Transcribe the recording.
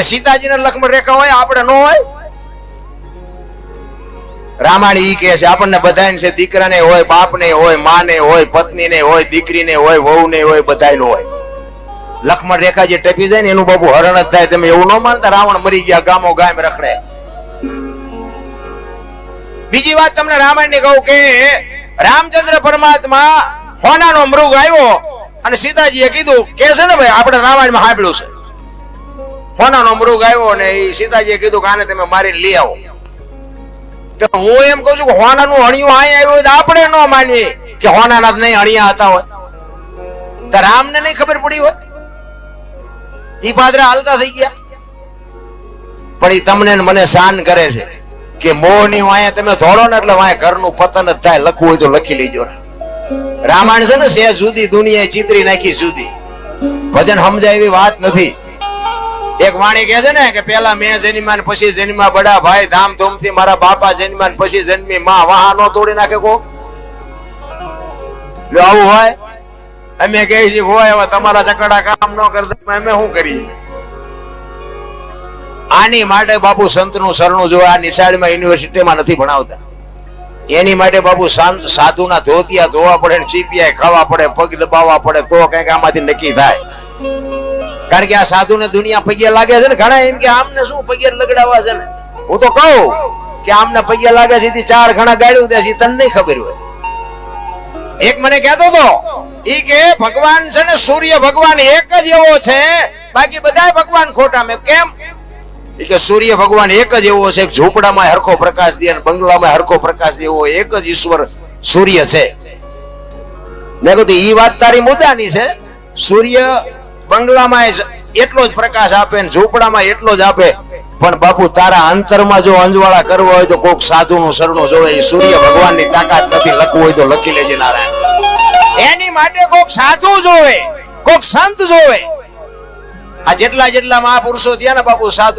તે સીતાજીને લક્ષ્મણ રેખા હોય, આપણે ન હોય? રામાયણ ઈ કહે છે આપણને બધાને છે, દીકરાને હોય, બાપને હોય, માને હોય, પત્નીને હોય, દીકરીને હોય, વહુને હોય, બધાને હોય. લક્ષ્મણ રેખા જે ટપી જાય ને એનું બાપુ હરણ જ થાય. તમે એવું ન માનતા રાવણ મરી ગયા ગામો ગામ રખડે. બીજી વાત તમને રામાયણ ની કહું કે રામચંદ્ર પરમાત્મા હોનાનો મૃગ આવ્યો અને સીતાજીએ કીધું કે છે ને ભાઈ, આપણે રામાયણમાં સાંભળ્યું છે, હોનાનો મૃગ આવ્યો અને સીતાજીએ કીધું કે આને તમે મારીને લઈ આવો. તો હું એમ કહું છું કે હોનાનું હણિયું અહીં આવ્યું હોય તો આપણે ન માનવી કે હોનાના નહીં હણિયા હતા હોય. તો રામને નહીં ખબર પડી હોય, ઈ પાદરા હાલતા થઈ ગયા. પણ ઈ તમને મને શાન કરે છે કે મોહની વાયા તમે ધોળો ને એટલે વાયા ઘરનું પતન જ થાય. લખવું હોય તો લખી લેજો. રામાયણ છે ને સે જુદી દુનિયા ચિત્રી નાખી જુદી. ભજન સમજાય એવી વાત નથી. એક વાણી કહે છે ને કે પેલા મેં જન્મ્યા ને પછી જન્મ્યા બડા ભાઈ, ધામધૂમ થી મારા બાપા જન્મ્યા ને પછી જન્મી માં, વાહ નો તોડી નાખે કો. આવું હોય? અમે કહે છે હોય હવે તમારા ચકડા કામ ન કરતા અમે શું કરીએ? આની માટે બાપુ સંતનું શરણું જો આ નિશાળમાં યુનિવર્સિટીમાં નથી ભણાવતા. એની માટે બાપુ સાધુના ધોતિયા ધોવા પડે, ચીપિયા ખાવા પડે, પગ દબાવવા પડે તો કઈક આમાંથી નક્કી થાય. કારણ કે આ સાધુને દુનિયા પગે લાગે છે ને. ઘણા એમ કે આમને શું પગે લગડાવા છે ને. હું તો કહું કે આમને પગે લાગે છે 4 ઘણા ગાડ્યું દે છે, તને નહીં ખબર હોય. એક મને કહેતો હતો ઈ કે ભગવાન છે ને સૂર્ય ભગવાન એક જ એવો છે, બાકી બધા ભગવાન ખોટા. મેં કેમ? કે સૂર્ય ભગવાન એક જ એવો છે, ઝૂંપડામાં હરખો પ્રકાશ દે અને બંગલામાં હરખો પ્રકાશ દે, એવો એક જ ઈશ્વર સૂર્ય છે. મેં કીધું ઈ વાત તારી મુદ્દાની છે. સૂર્ય બંગલામાં એટલો જ પ્રકાશ આપે ને ઝૂંપડામાં એટલો જ આપે, પણ બાપુ તારા અંતરમાં જો અંજવાળા કરવો હોય તો કોઈક સાધુનું શરણું જોવે. એ સૂર્ય ભગવાનની તાકાત નથી. લખવું હોય તો લખી લેજે નારાયણ. એની માટે કોઈક સાધુ જોવે, કોઈક સંત જોવે. આ જેટલા મહાપુરુષો થયા ને બાપુ, સાધુ